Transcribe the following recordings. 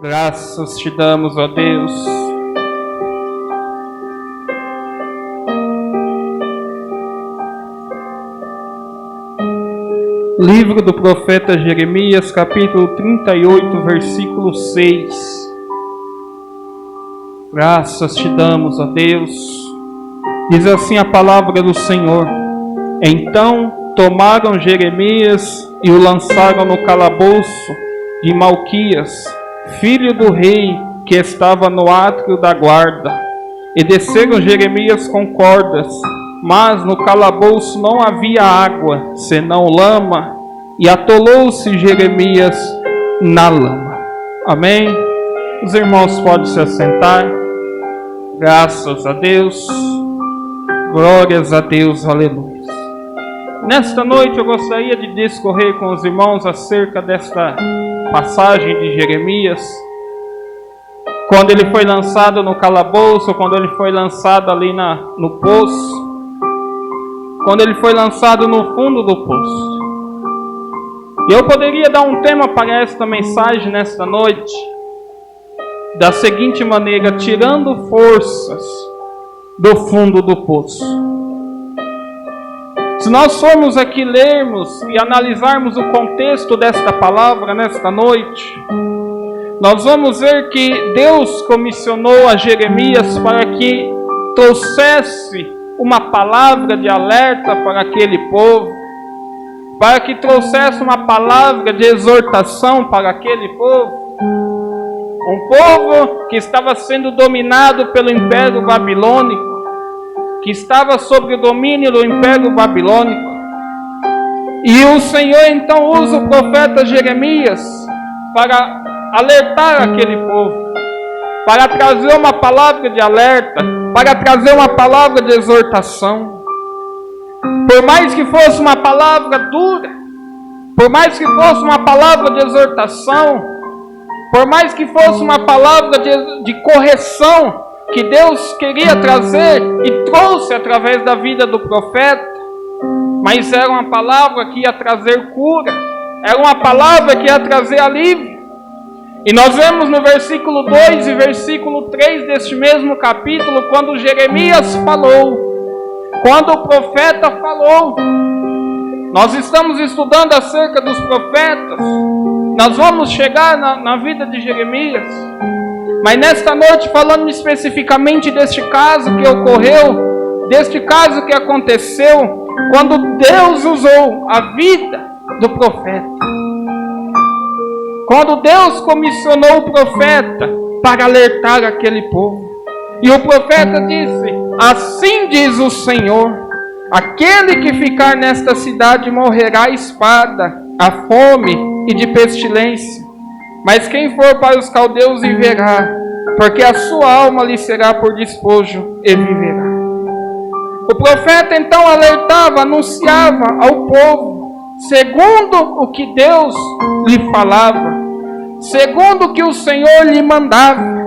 Graças te damos, ó Deus. Livro do profeta Jeremias, capítulo 38, versículo 6. Graças te damos, ó Deus. Diz assim a palavra do Senhor: Então tomaram Jeremias e o lançaram no calabouço de Malquias, filho do rei, que estava no átrio da guarda. E desceram Jeremias com cordas, mas no calabouço não havia água, senão lama, e atolou-se Jeremias na lama. Amém? Os irmãos podem se assentar. Graças a Deus. Glórias a Deus. Aleluia. Nesta noite eu gostaria de discorrer com os irmãos acerca desta passagem de Jeremias, quando ele foi lançado no calabouço, quando ele foi lançado ali no poço, quando ele foi lançado no fundo do poço. E eu poderia dar um tema para esta mensagem nesta noite, da seguinte maneira: tirando forças do fundo do poço. Se nós formos aqui lermos e analisarmos o contexto desta palavra nesta noite, nós vamos ver que Deus comissionou a Jeremias para que trouxesse uma palavra de alerta para aquele povo, para que trouxesse uma palavra de exortação para aquele povo. Um povo que estava sendo dominado pelo Império Babilônico, que estava sob o domínio do Império Babilônico. E o Senhor então usa o profeta Jeremias para alertar aquele povo, para trazer uma palavra de alerta, para trazer uma palavra de exortação. Por mais que fosse uma palavra dura, por mais que fosse uma palavra de exortação, por mais que fosse uma palavra de correção, que Deus queria trazer e trouxe através da vida do profeta, mas era uma palavra que ia trazer cura, era uma palavra que ia trazer alívio. E nós vemos no versículo 2 e versículo 3 deste mesmo capítulo, quando Jeremias falou, quando o profeta falou. Nós estamos estudando acerca dos profetas, nós vamos chegar na vida de Jeremias, mas nesta noite, falando especificamente deste caso que ocorreu, deste caso que aconteceu, quando Deus usou a vida do profeta, quando Deus comissionou o profeta para alertar aquele povo. E o profeta disse: Assim diz o Senhor, aquele que ficar nesta cidade morrerá à espada, à fome e de pestilência. Mas quem for para os caldeus viverá, porque a sua alma lhe será por despojo e viverá. O profeta então alertava, anunciava ao povo, segundo o que Deus lhe falava, segundo o que o Senhor lhe mandava.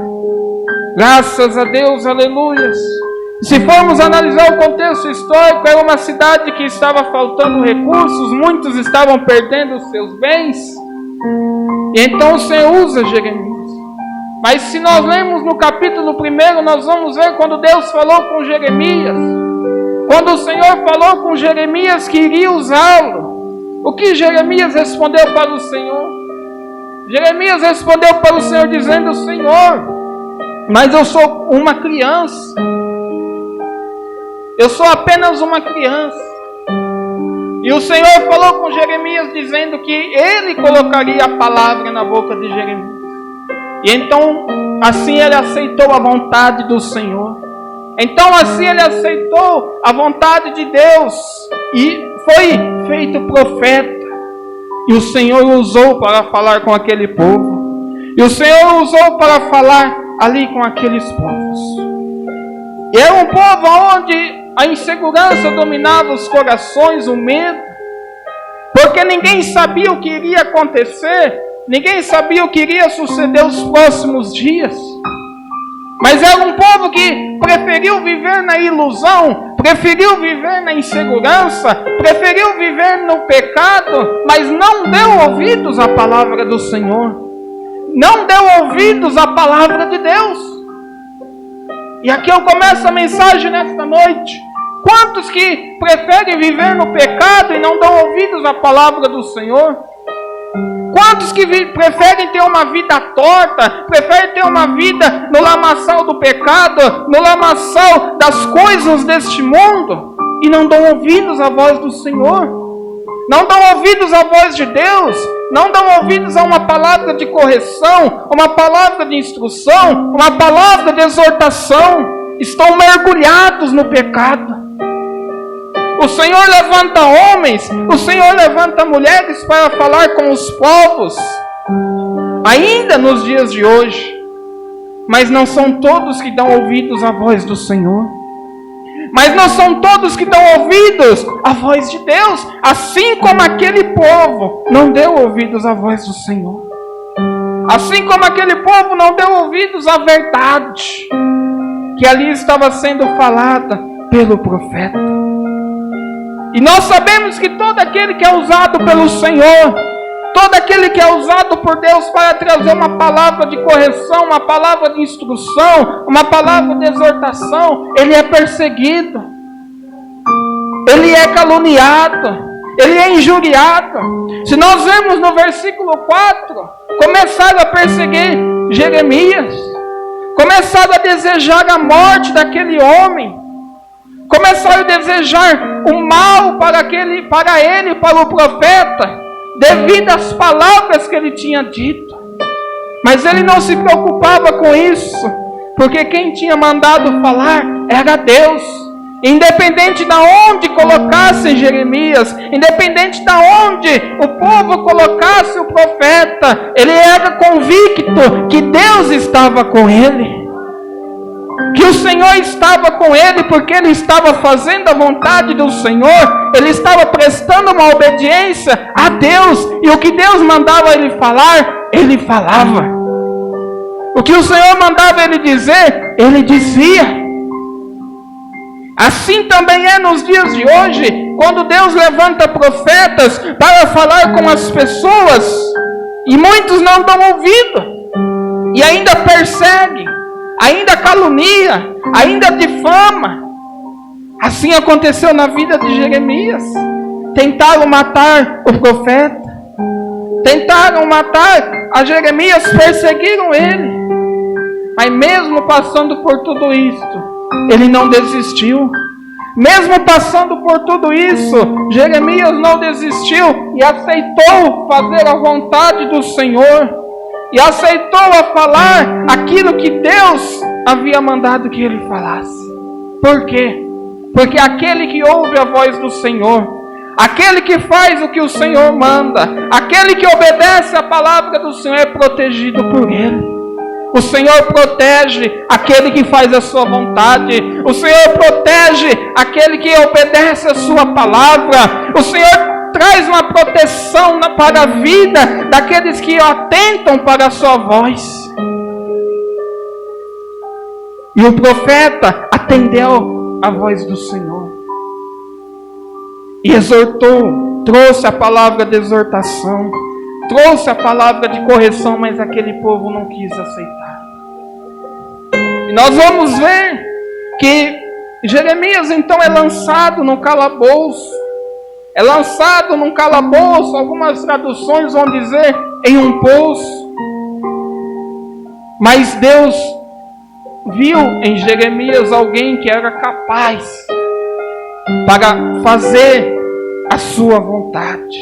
Graças a Deus, aleluias. Se formos analisar o contexto histórico, era uma cidade que estava faltando recursos, muitos estavam perdendo os seus bens. E então o Senhor usa Jeremias. Mas se nós lemos no capítulo 1, nós vamos ver quando Deus falou com Jeremias, quando o Senhor falou com Jeremias que iria usá-lo, o que Jeremias respondeu para o Senhor? Jeremias respondeu para o Senhor dizendo: Senhor, mas eu sou uma criança, eu sou apenas uma criança. E o Senhor falou com Jeremias dizendo que ele colocaria a palavra na boca de Jeremias. E então, assim ele aceitou a vontade do Senhor. Então, assim ele aceitou a vontade de Deus e foi feito profeta. E o Senhor o usou para falar com aquele povo. E o Senhor o usou para falar ali com aqueles povos. E era um povo onde a insegurança dominava os corações, o medo, porque ninguém sabia o que iria acontecer, ninguém sabia o que iria suceder os próximos dias. Mas era um povo que preferiu viver na ilusão, preferiu viver na insegurança, preferiu viver no pecado, mas não deu ouvidos à palavra do Senhor. não deu ouvidos à palavra de Deus. E aqui eu começo a mensagem nesta noite. Quantos que preferem viver no pecado e não dão ouvidos à palavra do Senhor? Quantos que preferem ter uma vida torta, preferem ter uma vida no lamaçal do pecado, no lamaçal das coisas deste mundo, e não dão ouvidos à voz do Senhor? Não dão ouvidos à voz de Deus? Não dão ouvidos a uma palavra de correção, uma palavra de instrução, uma palavra de exortação? Estão mergulhados no pecado. O Senhor levanta homens, o Senhor levanta mulheres para falar com os povos, ainda nos dias de hoje. Mas não são todos que dão ouvidos à voz do Senhor. Mas não são todos que dão ouvidos à voz de Deus, assim como aquele povo não deu ouvidos à voz do Senhor. Assim como aquele povo não deu ouvidos à verdade que ali estava sendo falada pelo profeta. E nós sabemos que todo aquele que é usado pelo Senhor, todo aquele que é usado por Deus para trazer uma palavra de correção, uma palavra de instrução, uma palavra de exortação, ele é perseguido, ele é caluniado, ele é injuriado. Se nós vemos no versículo 4, começaram a perseguir Jeremias, começaram a desejar a morte daquele homem, começaram a desejar o mal para ele, para o profeta, devido às palavras que ele tinha dito. Mas ele não se preocupava com isso, porque quem tinha mandado falar era Deus. Independente de onde colocassem Jeremias, independente de onde o povo colocasse o profeta, ele era convicto que Deus estava com ele, que o Senhor estava com ele, porque ele estava fazendo a vontade do Senhor, ele estava prestando uma obediência a Deus, e o que Deus mandava ele falar, ele falava. O que o Senhor mandava ele dizer, ele dizia. Assim também é nos dias de hoje, quando Deus levanta profetas para falar com as pessoas, e muitos não dão ouvido, e ainda perseguem, ainda calunia, ainda difama. Assim aconteceu na vida de Jeremias. Tentaram matar o profeta, tentaram matar a Jeremias, perseguiram ele. Mas mesmo passando por tudo isto, ele não desistiu. Mesmo passando por tudo isso, Jeremias não desistiu e aceitou fazer a vontade do Senhor. E aceitou a falar aquilo que Deus havia mandado que ele falasse. Por quê? Porque aquele que ouve a voz do Senhor, aquele que faz o que o Senhor manda, aquele que obedece a palavra do Senhor é protegido por ele. O Senhor protege aquele que faz a sua vontade. O Senhor protege aquele que obedece a sua palavra. O Senhor traz uma proteção para a vida daqueles que atentam para a sua voz. E o profeta atendeu a voz do Senhor e exortou, trouxe a palavra de exortação, trouxe a palavra de correção, mas aquele povo não quis aceitar. E nós vamos ver que Jeremias então é lançado no calabouço. É lançado num calabouço, algumas traduções vão dizer em um poço. Mas Deus viu em Jeremias alguém que era capaz para fazer a sua vontade,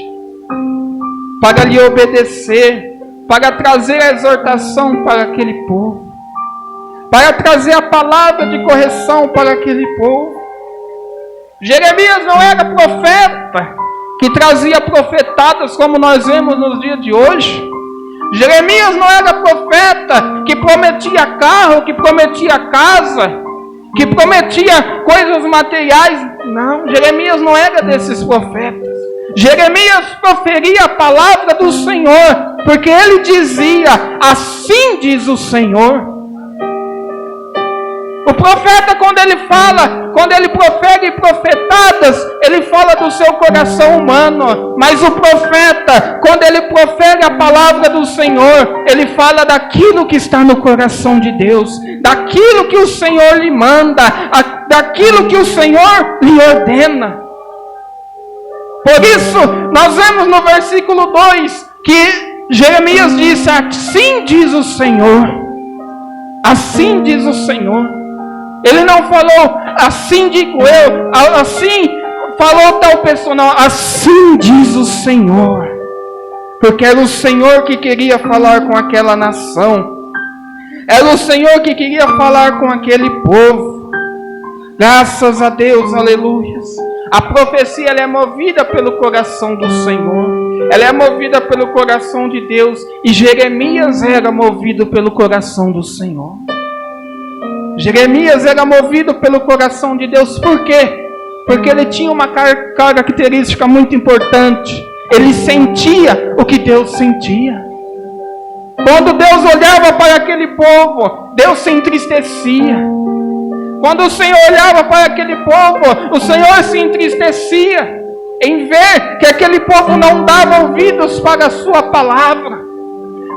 para lhe obedecer, para trazer a exortação para aquele povo, para trazer a palavra de correção para aquele povo. Jeremias não era profeta que trazia profetadas como nós vemos nos dias de hoje. Jeremias não era profeta que prometia carro, que prometia casa, que prometia coisas materiais. Não, Jeremias não era desses profetas. Jeremias proferia a palavra do Senhor, porque ele dizia: assim diz o Senhor. O profeta, quando ele profere profetadas, ele fala do seu coração humano. Mas o profeta, quando ele profere a palavra do Senhor, ele fala daquilo que está no coração de Deus, daquilo que o Senhor lhe manda, daquilo que o Senhor lhe ordena. Por isso, nós vemos no versículo 2 que Jeremias disse: assim diz o Senhor. Assim diz o Senhor. Ele não falou, assim digo eu, assim falou tal pessoa, não, assim diz o Senhor. Porque era o Senhor que queria falar com aquela nação. Era o Senhor que queria falar com aquele povo. Graças a Deus, aleluia. A profecia ela é movida pelo coração do Senhor. Ela é movida pelo coração de Deus. E Jeremias era movido pelo coração do Senhor. Jeremias era movido pelo coração de Deus. Por quê? Porque ele tinha uma característica muito importante. Ele sentia o que Deus sentia. Quando Deus olhava para aquele povo, Deus se entristecia. Quando o Senhor olhava para aquele povo, o Senhor se entristecia em ver que aquele povo não dava ouvidos para a sua palavra.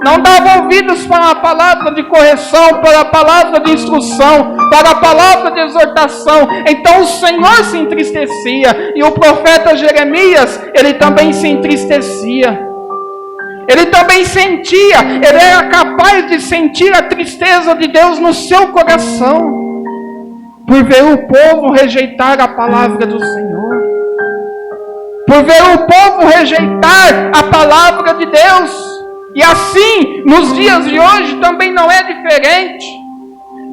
Não dava ouvidos para a palavra de correção, para a palavra de instrução, para a palavra de exortação. Então o Senhor se entristecia. E o profeta Jeremias, ele também se entristecia. Ele também sentia, ele era capaz de sentir a tristeza de Deus no seu coração, por ver o povo rejeitar a palavra do Senhor. Por ver o povo rejeitar a palavra de Deus. E assim, nos dias de hoje também não é diferente.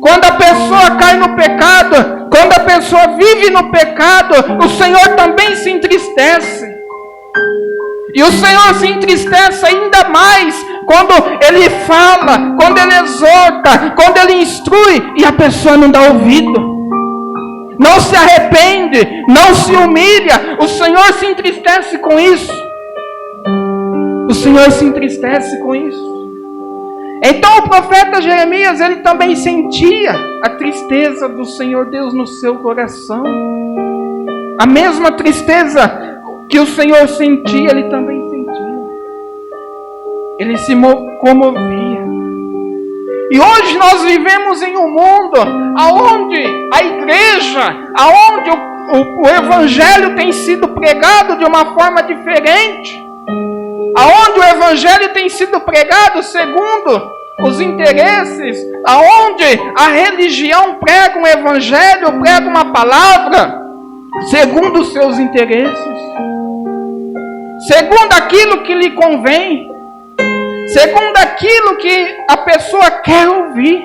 Quando a pessoa cai no pecado, quando a pessoa vive no pecado, o Senhor também se entristece. E o Senhor se entristece ainda mais quando Ele fala, quando Ele exorta, quando Ele instrui e a pessoa não dá ouvido. Não se arrepende, não se humilha. O Senhor se entristece com isso. O Senhor se entristece com isso. Então o profeta Jeremias, ele também sentia a tristeza do Senhor Deus no seu coração. A mesma tristeza que o Senhor sentia, ele também sentia. Ele se comovia. E hoje nós vivemos em um mundo onde a igreja, onde o evangelho tem sido pregado de uma forma diferente. Aonde o evangelho tem sido pregado segundo os interesses, aonde a religião prega um evangelho, prega uma palavra, segundo os seus interesses, segundo aquilo que lhe convém, segundo aquilo que a pessoa quer ouvir.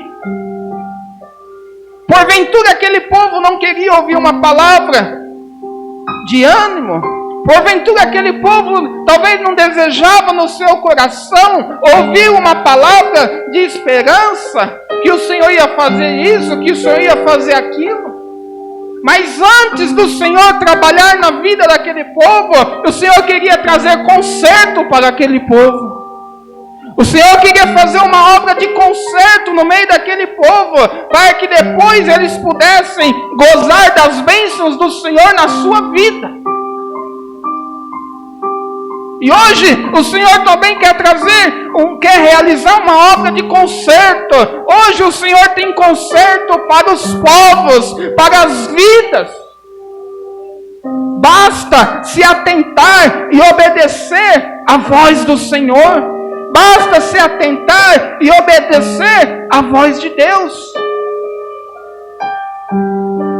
Porventura aquele povo não queria ouvir uma palavra de ânimo. Porventura aquele povo talvez não desejava no seu coração ouvir uma palavra de esperança, que o Senhor ia fazer isso, que o Senhor ia fazer aquilo. Mas antes do Senhor trabalhar na vida daquele povo, o Senhor queria trazer conserto para aquele povo. O Senhor queria fazer uma obra de conserto no meio daquele povo, para que depois eles pudessem gozar das bênçãos do Senhor na sua vida. E hoje o Senhor também quer quer realizar uma obra de conserto. Hoje o Senhor tem conserto para os povos, para as vidas. Basta se atentar e obedecer à voz do Senhor. Basta se atentar e obedecer à voz de Deus.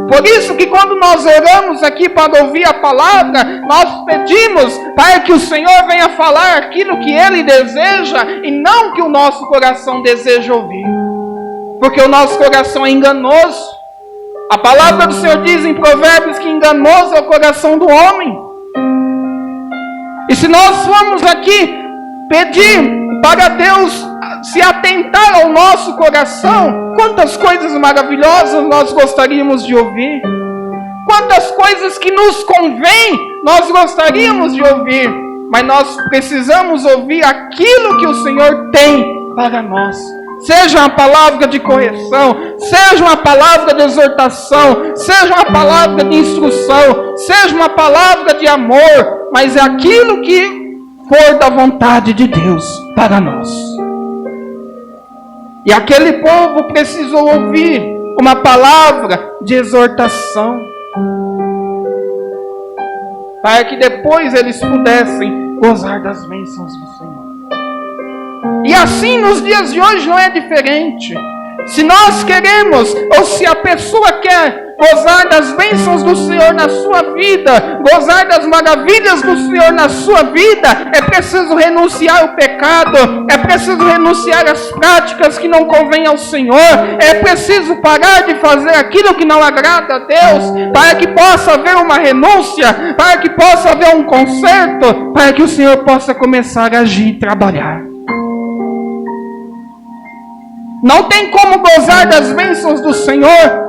Por isso que quando nós oramos aqui para ouvir a palavra, nós pedimos para que o Senhor venha falar aquilo que Ele deseja e não que o nosso coração deseja ouvir. Porque o nosso coração é enganoso. A palavra do Senhor diz em Provérbios que enganoso é o coração do homem. E se nós formos aqui pedir para Deus se atentar ao nosso coração, quantas coisas maravilhosas nós gostaríamos de ouvir. Quantas coisas que nos convém nós gostaríamos de ouvir. Mas nós precisamos ouvir aquilo que o Senhor tem para nós. seja uma palavra de correção, seja uma palavra de exortação, seja uma palavra de instrução, seja uma palavra de amor, mas é aquilo que for da vontade de Deus para nós. E aquele povo precisou ouvir uma palavra de exortação, para que depois eles pudessem gozar das bênçãos do Senhor. E assim nos dias de hoje não é diferente. Se nós queremos, ou se a pessoa quer gozar das bênçãos do Senhor na sua vida, gozar das maravilhas do Senhor na sua vida, é preciso renunciar ao pecado, é preciso renunciar às práticas que não convêm ao Senhor, é preciso parar de fazer aquilo que não agrada a Deus, para que possa haver uma renúncia, para que possa haver um conserto, para que o Senhor possa começar a agir e trabalhar. Não tem como gozar das bênçãos do Senhor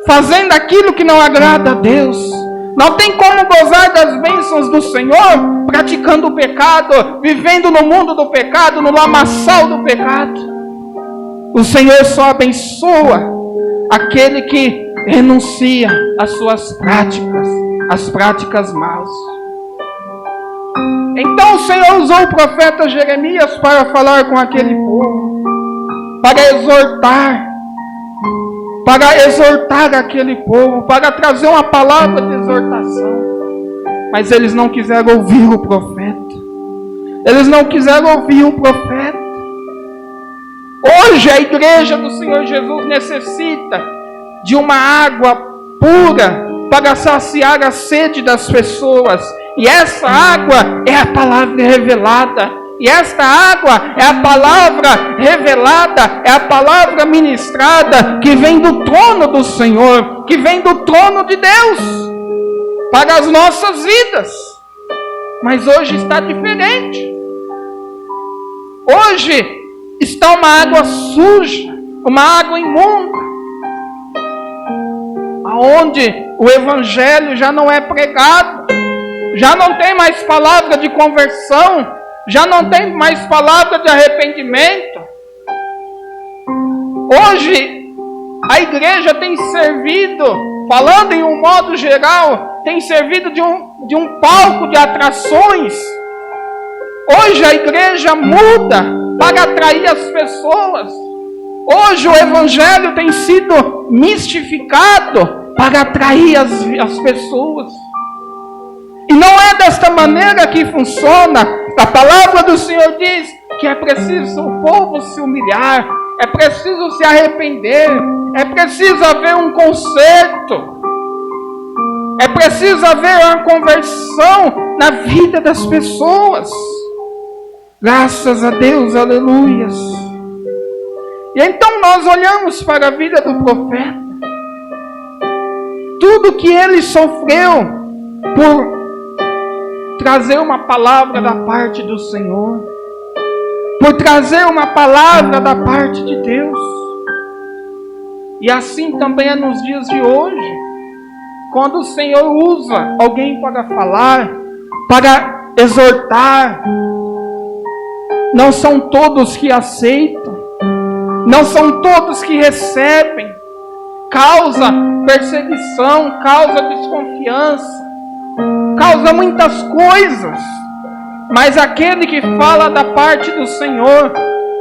fazendo aquilo que não agrada a Deus. Não tem como gozar das bênçãos do Senhor praticando o pecado, vivendo no mundo do pecado, no lamaçal do pecado. O Senhor só abençoa aquele que renuncia às suas práticas, às práticas más. Então o Senhor usou o profeta Jeremias para falar com aquele povo, para exortar aquele povo, para trazer uma palavra de exortação. Mas eles não quiseram ouvir o profeta. Eles não quiseram ouvir o profeta. Hoje a igreja do Senhor Jesus necessita de uma água pura para saciar a sede das pessoas. E essa água é a palavra revelada. E esta água é a palavra revelada, é a palavra ministrada, que vem do trono do Senhor, que vem do trono de Deus, para as nossas vidas. Mas hoje está diferente. Hoje está uma água suja, uma água imunda, aonde o evangelho já não é pregado, já não tem mais palavra de conversão, já não tem mais palavra de arrependimento. Hoje, a igreja tem servido, falando em um modo geral, tem servido de um palco de atrações. Hoje a igreja muda para atrair as pessoas. Hoje o evangelho tem sido mistificado para atrair as pessoas. E não é desta maneira que funciona. A palavra do Senhor diz que é preciso o povo se humilhar, é preciso se arrepender, é preciso haver um conserto, é preciso haver uma conversão na vida das pessoas. Graças a Deus, aleluias. E então nós olhamos para a vida do profeta, tudo que ele sofreu por trazer uma palavra da parte do Senhor, por trazer uma palavra da parte de Deus. E assim também é nos dias de hoje, quando o Senhor usa alguém para falar, para exortar, não são todos que aceitam, não são todos que recebem, causa perseguição, causa desconfiança, causa muitas coisas, mas aquele que fala da parte do Senhor,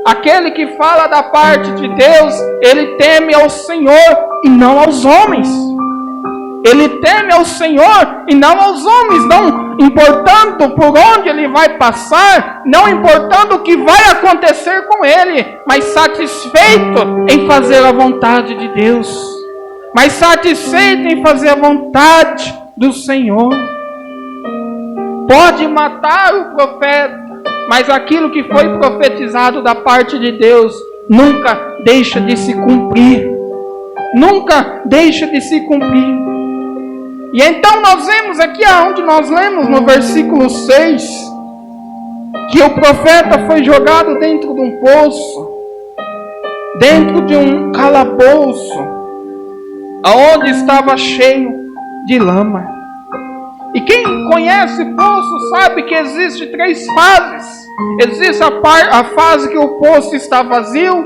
aquele que fala da parte de Deus, ele teme ao Senhor e não aos homens. Ele teme ao Senhor e não aos homens, não importando por onde ele vai passar, não importando o que vai acontecer com ele, mas satisfeito em fazer a vontade de Deus, mas satisfeito em fazer a vontade do Senhor. Pode matar o profeta, mas aquilo que foi profetizado da parte de Deus nunca deixa de se cumprir. Nunca deixa de se cumprir. E então nós vemos aqui aonde nós lemos no versículo 6, que o profeta foi jogado dentro de um poço, dentro de um calabouço, aonde estava cheio de lama. E quem conhece poço sabe que existe 3 fases. Existe a fase que o poço está vazio,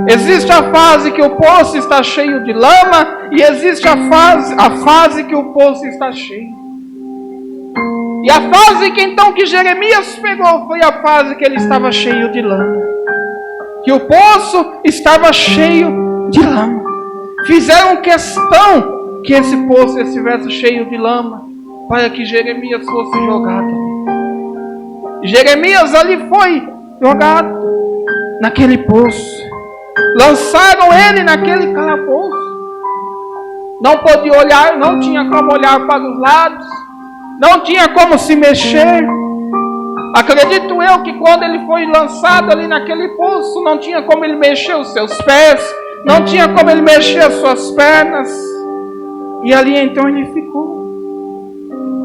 Existe a fase que o poço está cheio de lama e existe a fase que o poço está cheio. E a fase que Jeremias pegou foi a fase que ele estava cheio de lama. Que o poço estava cheio de lama. Fizeram questão que esse poço estivesse cheio de lama para que Jeremias fosse jogado. Jeremias ali foi jogado naquele poço. Lançaram ele naquele calabouço. Não podia olhar, não tinha como olhar para os lados. Não tinha como se mexer. Acredito eu que quando ele foi lançado ali naquele poço, não tinha como ele mexer os seus pés, não tinha como ele mexer as suas pernas. E ali então ele ficou.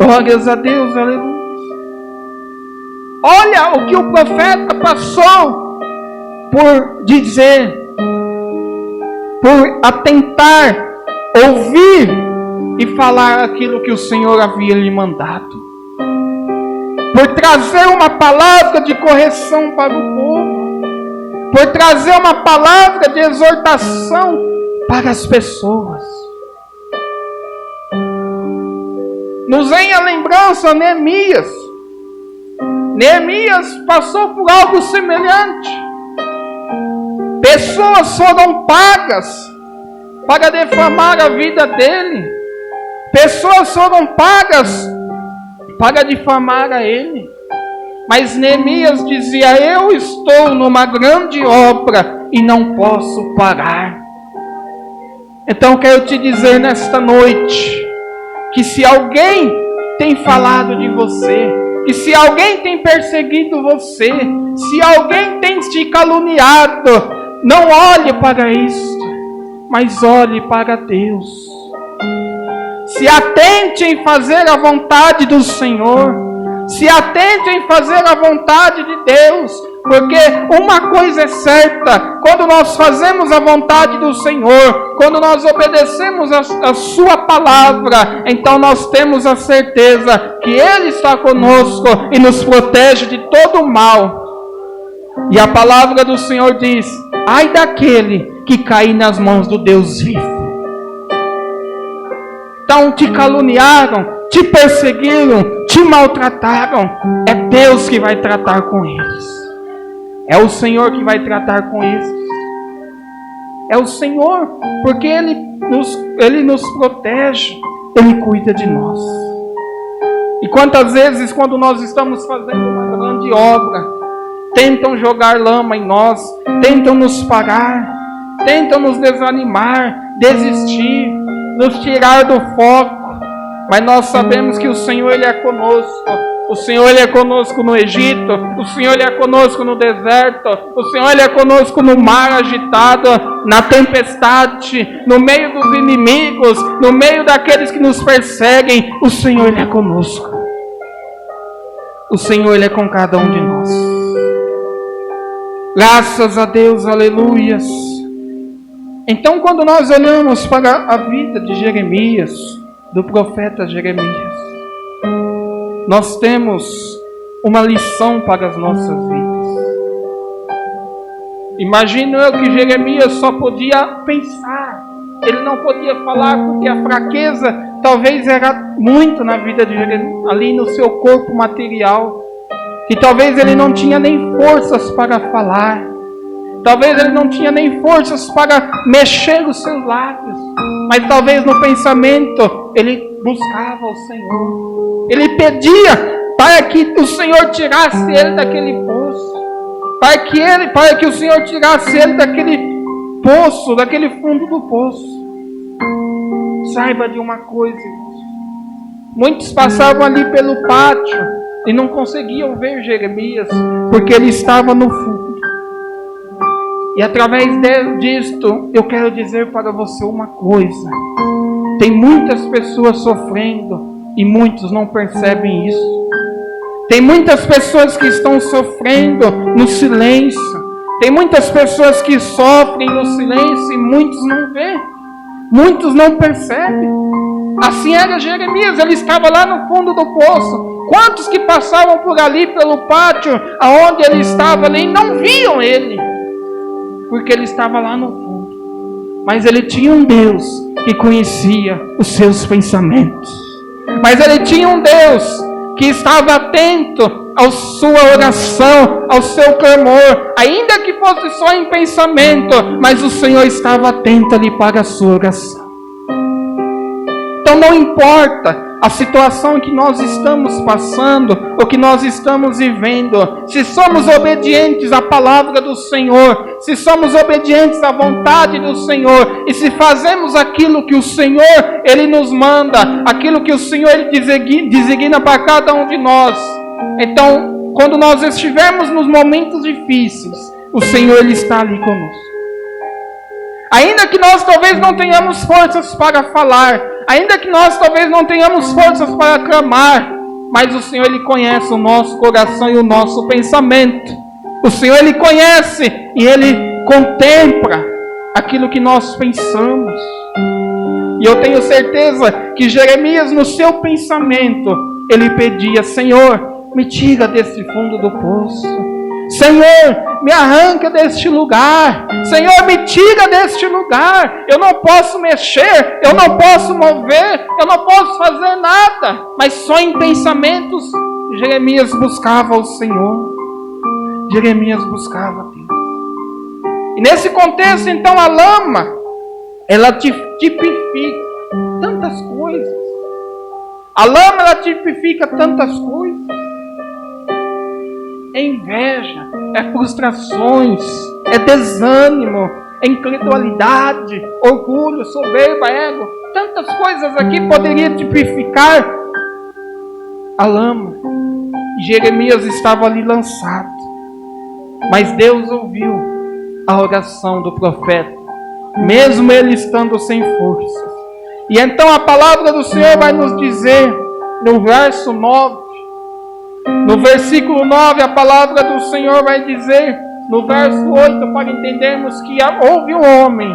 Glórias a Deus, aleluia. Olha o que o profeta passou por dizer, por atentar, ouvir e falar aquilo que o Senhor havia lhe mandado, por trazer uma palavra de correção para o povo, por trazer uma palavra de exortação para as pessoas. Nos vem a lembrança Neemias. Neemias passou por algo semelhante. Pessoas foram pagas para defamar a vida dele. Pessoas foram pagas para difamar a ele. Mas Neemias dizia: eu estou numa grande obra e não posso parar. Então quero te dizer nesta noite, que se alguém tem falado de você, que se alguém tem perseguido você, se alguém tem te caluniado, não olhe para isto, mas olhe para Deus. Se atente em fazer a vontade do Senhor. Se atente em fazer a vontade de Deus. Porque uma coisa é certa: quando nós fazemos a vontade do Senhor, quando nós obedecemos a sua palavra, então nós temos a certeza que Ele está conosco e nos protege de todo o mal. E a palavra do Senhor diz: ai daquele que cair nas mãos do Deus vivo. Então te caluniaram, te perseguiram, te maltrataram. É Deus que vai tratar com eles. É o Senhor que vai tratar com eles. É o Senhor, porque Ele nos protege, Ele cuida de nós. E quantas vezes, quando nós estamos fazendo uma grande obra, tentam jogar lama em nós, tentam nos parar, tentam nos desanimar, desistir, nos tirar do foco. Mas nós sabemos que o Senhor Ele é conosco. O Senhor Ele é conosco no Egito. O Senhor Ele é conosco no deserto. O Senhor Ele é conosco no mar agitado, na tempestade, no meio dos inimigos, no meio daqueles que nos perseguem. O Senhor Ele é conosco. O Senhor Ele é com cada um de nós. Graças a Deus, aleluias. Então, quando nós olhamos para a vida de Jeremias, do profeta Jeremias, nós temos uma lição para as nossas vidas. Imagino eu que Jeremias só podia pensar, ele não podia falar porque a fraqueza talvez era muito na vida de Jeremias, ali no seu corpo material, que talvez ele não tinha nem forças para falar. Talvez ele não tinha nem forças para mexer os seus lábios. Mas talvez no pensamento ele buscava o Senhor. Ele pedia para que o Senhor tirasse ele daquele poço. Para que o Senhor tirasse ele daquele poço, daquele fundo do poço. Saiba de uma coisa, irmãos. Muitos passavam ali pelo pátio e não conseguiam ver Jeremias, porque ele estava no fundo. E através disto, eu quero dizer para você uma coisa. Tem muitas pessoas sofrendo e muitos não percebem isso. Tem muitas pessoas que estão sofrendo no silêncio. Tem muitas pessoas que sofrem no silêncio e muitos não veem. Muitos não percebem. Assim era Jeremias, ele estava lá no fundo do poço. Quantos que passavam por ali pelo pátio, aonde ele estava ali, não viam ele. porque ele estava lá no fundo. Mas ele tinha um Deus que conhecia os seus pensamentos. Mas ele tinha um Deus que estava atento à sua oração, ao seu clamor, ainda que fosse só em pensamento, mas o Senhor estava atento ali para a sua oração. Então não importa a situação que nós estamos passando, ou que nós estamos vivendo, se somos obedientes à palavra do Senhor, se somos obedientes à vontade do Senhor, e se fazemos aquilo que o Senhor, Ele nos manda, aquilo que o Senhor Ele designa para cada um de nós, então, quando nós estivermos nos momentos difíceis, o Senhor Ele está ali conosco. Ainda que nós talvez não tenhamos forças para falar, ainda que nós talvez não tenhamos forças para clamar, mas o Senhor Ele conhece o nosso coração e o nosso pensamento. O Senhor Ele conhece e Ele contempla aquilo que nós pensamos. E eu tenho certeza que Jeremias, no seu pensamento, ele pedia: Senhor, me tira desse fundo do poço. Senhor, me arranca deste lugar. Senhor, me tira deste lugar. Eu não posso mexer, eu não posso mover, eu não posso fazer nada. Mas só em pensamentos, Jeremias buscava o Senhor. Jeremias buscava Deus. E nesse contexto, então, a lama, ela tipifica tantas coisas. A lama, ela tipifica tantas coisas. É inveja, é frustrações, é desânimo, é incredulidade, orgulho, soberba, ego. Tantas coisas aqui poderiam tipificar a lama. E Jeremias estava ali lançado. Mas Deus ouviu a oração do profeta, mesmo ele estando sem forças. E então a palavra do Senhor vai nos dizer, no verso 9, no versículo 9, a palavra do Senhor vai dizer, no verso 8, para entendermos que houve um homem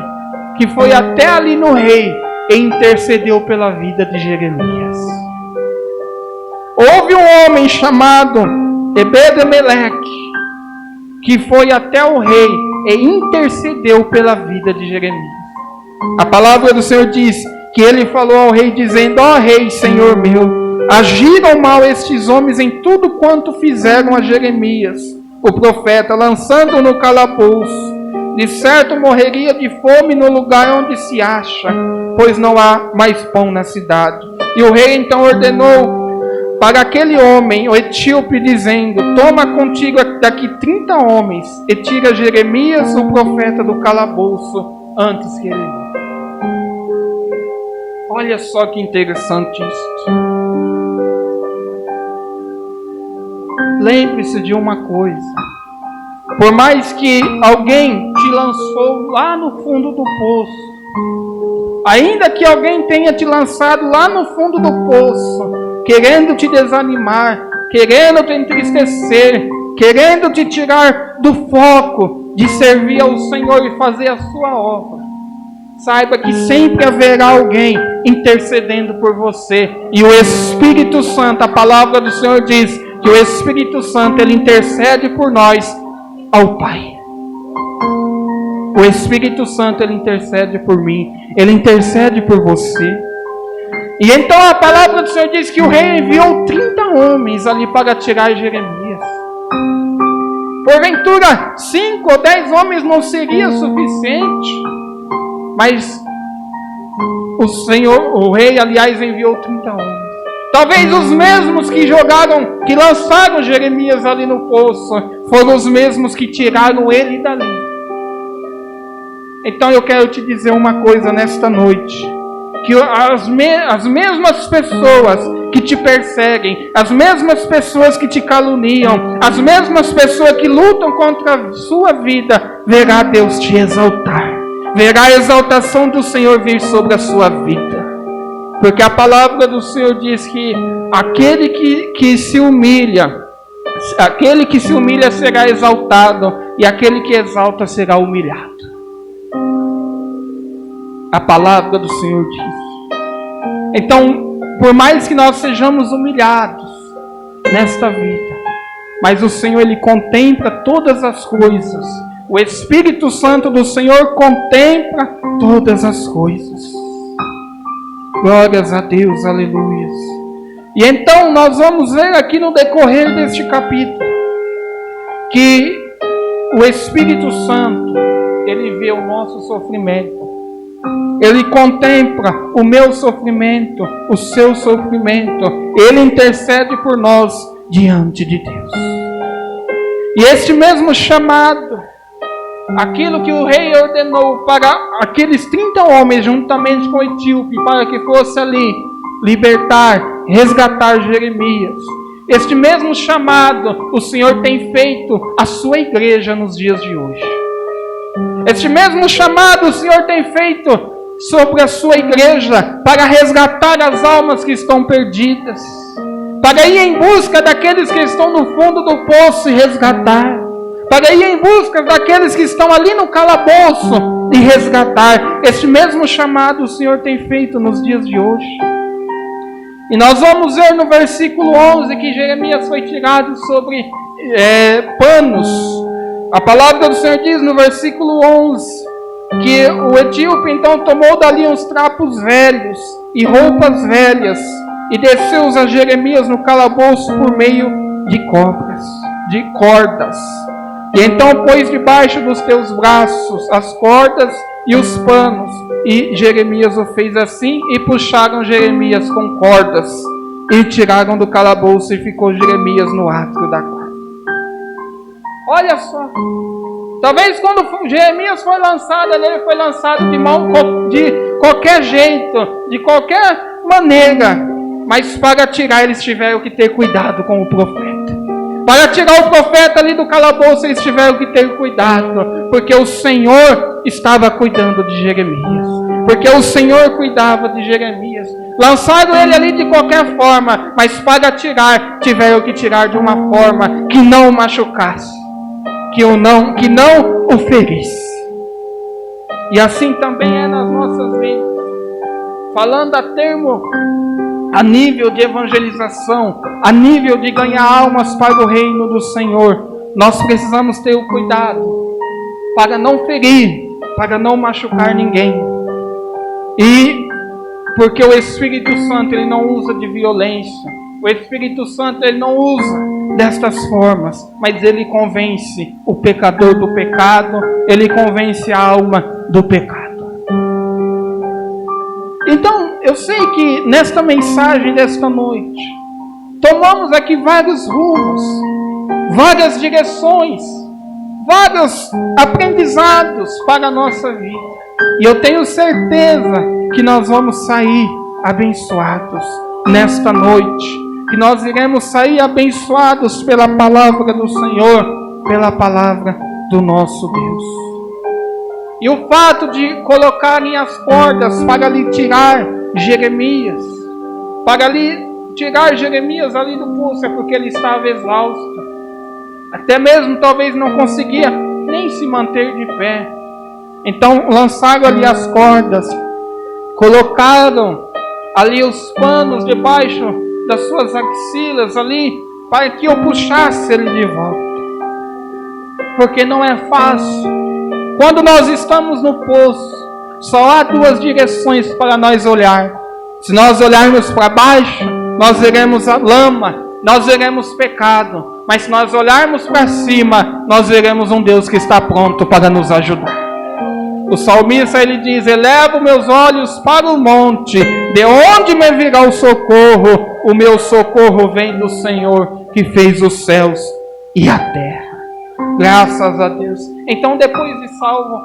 que foi até ali no rei e intercedeu pela vida de Jeremias. Houve um homem chamado Ebed-Meleque que foi até o rei e intercedeu pela vida de Jeremias. A palavra do Senhor diz que ele falou ao rei dizendo: ó rei, Senhor meu, agiram mal estes homens em tudo quanto fizeram a Jeremias, o profeta, lançando-o no calabouço. De certo morreria de fome no lugar onde se acha, pois não há mais pão na cidade. E o rei então ordenou para aquele homem, o etíope, dizendo: toma contigo daqui 30 homens e tira Jeremias, o profeta, do calabouço antes que ele morra. Olha só que interessante isso. Lembre-se de uma coisa: por mais que alguém te lançou lá no fundo do poço, ainda que alguém tenha te lançado lá no fundo do poço, querendo te desanimar, querendo te entristecer, querendo te tirar do foco de servir ao Senhor e fazer a sua obra, saiba que sempre haverá alguém intercedendo por você. E o Espírito Santo, a palavra do Senhor diz que o Espírito Santo, ele intercede por nós ao Pai. O Espírito Santo, ele intercede por mim, ele intercede por você. E então a palavra do Senhor diz que o rei enviou 30 homens ali para tirar Jeremias. Porventura 5 ou 10 homens não seria suficiente, mas o rei, aliás, enviou 30 homens. Talvez os mesmos que lançaram Jeremias ali no poço, foram os mesmos que tiraram ele dali. Então eu quero te dizer uma coisa nesta noite: que as mesmas pessoas que te perseguem, as mesmas pessoas que te caluniam, as mesmas pessoas que lutam contra a sua vida, verá Deus te exaltar, verá a exaltação do Senhor vir sobre a sua vida. Porque a palavra do Senhor diz que aquele que se humilha será exaltado, e aquele que exalta será humilhado. A palavra do Senhor diz. Então, por mais que nós sejamos humilhados nesta vida, mas o Senhor, ele contempla todas as coisas. O Espírito Santo do Senhor contempla todas as coisas. Glórias a Deus, aleluia. E então nós vamos ver aqui no decorrer deste capítulo que o Espírito Santo, ele vê o nosso sofrimento. Ele contempla o meu sofrimento, o seu sofrimento. Ele intercede por nós diante de Deus. E este mesmo chamado, aquilo que o rei ordenou para aqueles 30 homens, juntamente com o etíope, para que fosse ali libertar, resgatar Jeremias. Este mesmo chamado o Senhor tem feito à sua igreja nos dias de hoje. Este mesmo chamado o Senhor tem feito sobre a sua igreja para resgatar as almas que estão perdidas, para ir em busca daqueles que estão no fundo do poço e resgatar, para ir em busca daqueles que estão ali no calabouço e resgatar. Este mesmo chamado o Senhor tem feito nos dias de hoje. E nós vamos ver no versículo 11 que Jeremias foi tirado sobre panos. A palavra do Senhor diz no versículo 11 que o etíope então tomou dali uns trapos velhos e roupas velhas e desceu-os a Jeremias no calabouço por meio de cordas. E então pôs debaixo dos teus braços as cordas e os panos. E Jeremias o fez assim, e puxaram Jeremias com cordas, e tiraram do calabouço, e ficou Jeremias no átrio da guarda. Olha só, talvez quando Jeremias foi lançado, ele foi lançado de qualquer jeito, de qualquer maneira, mas para tirar eles tiveram que ter cuidado com o profeta. Para tirar o profeta ali do calabouço, eles tiveram que ter cuidado, porque o Senhor estava cuidando de Jeremias. Porque o Senhor cuidava de Jeremias. Lançaram ele ali de qualquer forma, mas para tirar, tiveram que tirar de uma forma que não o machucasse, que não o ferisse. E assim também é nas nossas vidas. Falando a nível de evangelização, a nível de ganhar almas para o reino do Senhor, nós precisamos ter o cuidado para não ferir, para não machucar ninguém. E porque o Espírito Santo ele não usa de violência, o Espírito Santo ele não usa destas formas, mas ele convence o pecador do pecado, ele convence a alma do pecado. Então, eu sei que nesta mensagem desta noite, tomamos aqui vários rumos, várias direções, vários aprendizados para a nossa vida. E eu tenho certeza que nós vamos sair abençoados nesta noite, que nós iremos sair abençoados pela palavra do Senhor, pela palavra do nosso Deus. E o fato de colocarem as cordas para lhe tirar Jeremias, ali do pulso, é porque ele estava exausto. Até mesmo talvez não conseguia nem se manter de pé. Então lançaram ali as cordas, colocaram ali os panos debaixo das suas axilas ali, para que eu puxasse ele de volta. Porque não é fácil. Quando nós estamos no poço, só há duas direções para nós olhar. Se nós olharmos para baixo, nós veremos a lama, nós veremos pecado. Mas se nós olharmos para cima, nós veremos um Deus que está pronto para nos ajudar. O salmista ele diz: elevo meus olhos para o monte, de onde me virá o socorro? O meu socorro vem do Senhor, que fez os céus e a terra. Graças a Deus. Então, depois de salvo,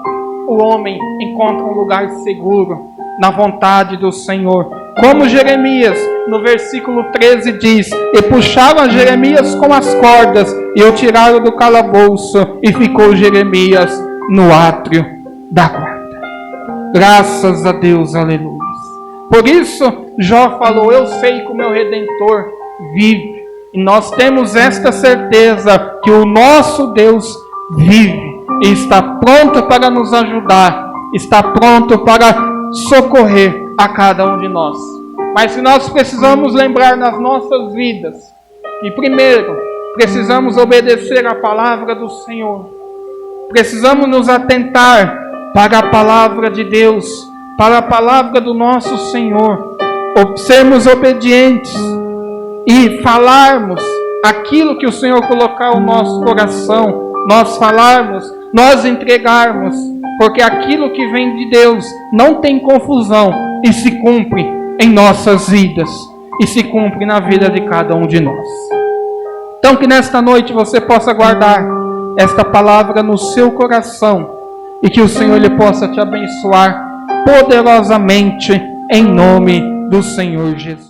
o homem encontra um lugar seguro na vontade do Senhor. Como Jeremias, no versículo 13 diz: e puxaram a Jeremias com as cordas, e o tiraram do calabouço, e ficou Jeremias no átrio da guarda. Graças a Deus, aleluia. Por isso, Jó falou: eu sei que o meu Redentor vive. E nós temos esta certeza que o nosso Deus vive e está pronto para nos ajudar, está pronto para socorrer a cada um de nós. Mas se nós precisamos lembrar nas nossas vidas que primeiro precisamos obedecer a palavra do Senhor, Precisamos nos atentar para a palavra de Deus, para a palavra do nosso Senhor. Sermos obedientes e falarmos aquilo que o Senhor colocar no nosso coração. Nós falarmos, nós entregarmos, porque aquilo que vem de Deus não tem confusão e se cumpre em nossas vidas e se cumpre na vida de cada um de nós. Então que nesta noite você possa guardar esta palavra no seu coração e que o Senhor lhe possa te abençoar poderosamente em nome do Senhor Jesus.